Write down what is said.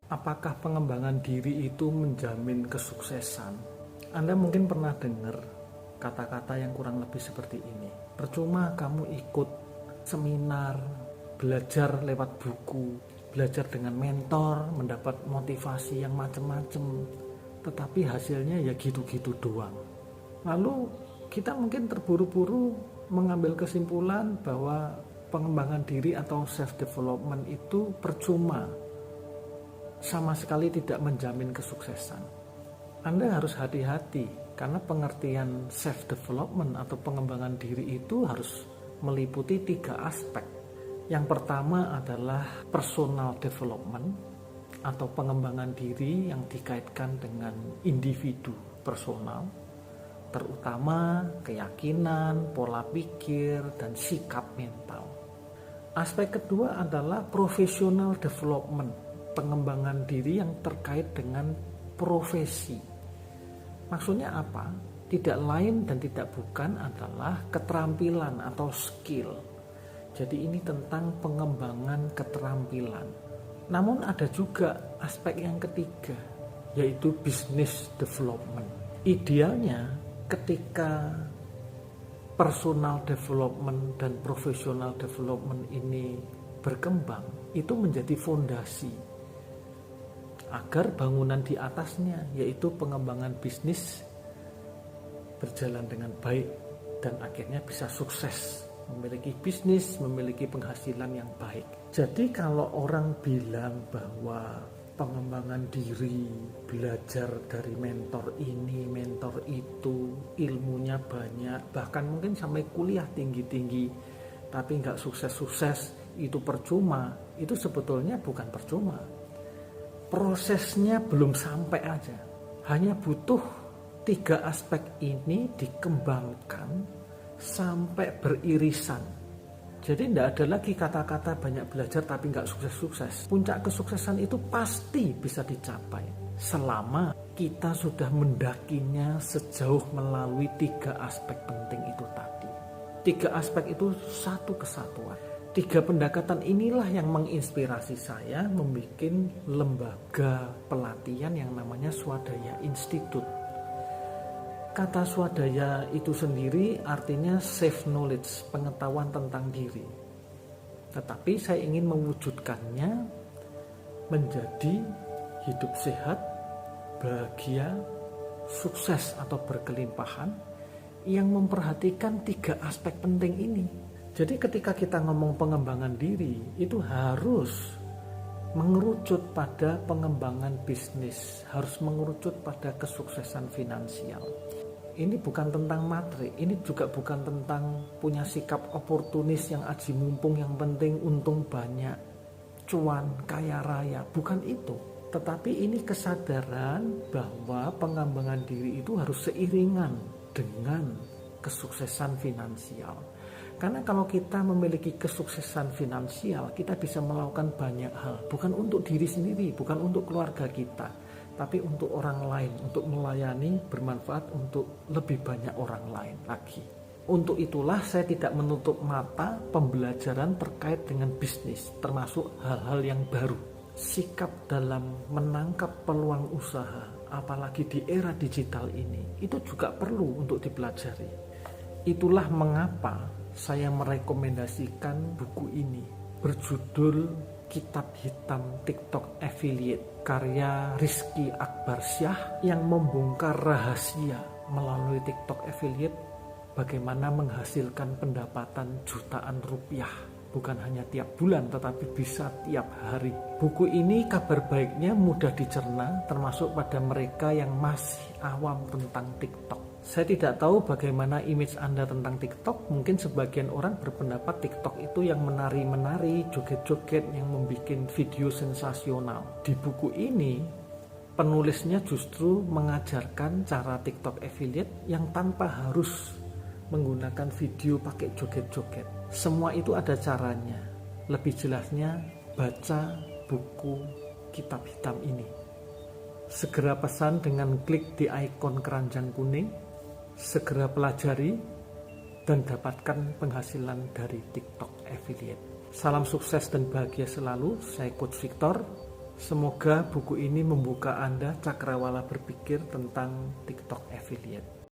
Apakah pengembangan diri itu menjamin kesuksesan? Anda mungkin pernah dengar kata-kata yang kurang lebih seperti ini. Percuma kamu ikut seminar, belajar lewat buku, belajar dengan mentor, mendapat motivasi yang macam-macam, tetapi hasilnya ya gitu-gitu doang. Lalu kita mungkin terburu-buru mengambil kesimpulan bahwa pengembangan diri atau self-development itu percuma, sama sekali tidak menjamin kesuksesan. Anda harus hati-hati karena pengertian self-development atau pengembangan diri itu harus meliputi 3 aspek. Yang pertama adalah personal development atau pengembangan diri yang dikaitkan dengan individu personal, terutama keyakinan, pola pikir, dan sikap mental. Aspek kedua adalah professional development, pengembangan diri yang terkait dengan profesi. Maksudnya apa? Tidak lain dan tidak bukan adalah keterampilan atau skill. Jadi ini tentang pengembangan keterampilan. Namun ada juga aspek yang ketiga, yaitu business development. Idealnya ketika personal development dan professional development ini berkembang, itu menjadi fondasi agar bangunan di atasnya, yaitu pengembangan bisnis, berjalan dengan baik dan akhirnya bisa sukses, memiliki bisnis, memiliki penghasilan yang baik. Jadi kalau orang bilang bahwa pengembangan diri, belajar dari mentor ini, mentor itu, ilmunya banyak, bahkan mungkin sampai kuliah tinggi-tinggi, tapi nggak sukses-sukses, itu percuma, itu sebetulnya bukan percuma. Prosesnya belum sampai aja. Hanya butuh 3 aspek ini dikembangkan sampai beririsan. Jadi tidak ada lagi kata-kata banyak belajar tapi nggak sukses-sukses. Puncak kesuksesan itu pasti bisa dicapai selama kita sudah mendakinya sejauh melalui 3 aspek penting itu tadi. 3 aspek itu satu kesatuan. 3 pendekatan inilah yang menginspirasi saya membuat lembaga pelatihan yang namanya Swadaya Institute. Kata swadaya itu sendiri artinya self knowledge, pengetahuan tentang diri. Tetapi saya ingin mewujudkannya menjadi hidup sehat, bahagia, sukses atau berkelimpahan yang memperhatikan 3 aspek penting ini. Jadi ketika kita ngomong pengembangan diri, itu harus mengerucut pada pengembangan bisnis, harus mengerucut pada kesuksesan finansial. Ini bukan tentang materi, ini juga bukan tentang punya sikap oportunis yang aji mumpung, yang penting untung banyak, cuan, kaya raya, bukan itu. Tetapi ini kesadaran bahwa pengembangan diri itu harus seiringan dengan kesuksesan finansial. Karena kalau kita memiliki kesuksesan finansial, kita bisa melakukan banyak hal. Bukan untuk diri sendiri, bukan untuk keluarga kita, tapi untuk orang lain, untuk melayani, bermanfaat untuk lebih banyak orang lain lagi. Untuk itulah saya tidak menutup mata pembelajaran terkait dengan bisnis, termasuk hal-hal yang baru. Sikap dalam menangkap peluang usaha, apalagi di era digital ini, itu juga perlu untuk dipelajari. Itulah mengapa saya merekomendasikan buku ini, berjudul Kitab Hitam TikTok Affiliate, karya Rizky Akbarsyah, yang membongkar rahasia melalui TikTok Affiliate bagaimana menghasilkan pendapatan jutaan rupiah, bukan hanya tiap bulan tetapi bisa tiap hari. Buku ini kabar baiknya mudah dicerna, termasuk pada mereka yang masih awam tentang TikTok. Saya tidak tahu bagaimana image Anda tentang TikTok. Mungkin sebagian orang berpendapat TikTok itu yang menari-menari, joget-joget, yang membuat video sensasional. Di buku ini, penulisnya justru mengajarkan cara TikTok affiliate yang tanpa harus menggunakan video pakai joget-joget. Semua itu ada caranya. Lebih jelasnya, baca buku Kitab Hitam ini. Segera pesan dengan klik di ikon keranjang kuning. Segera pelajari dan dapatkan penghasilan dari TikTok Affiliate. Salam sukses dan bahagia selalu. Saya Coach Victor. Semoga buku ini membuka Anda cakrawala berpikir tentang TikTok affiliate.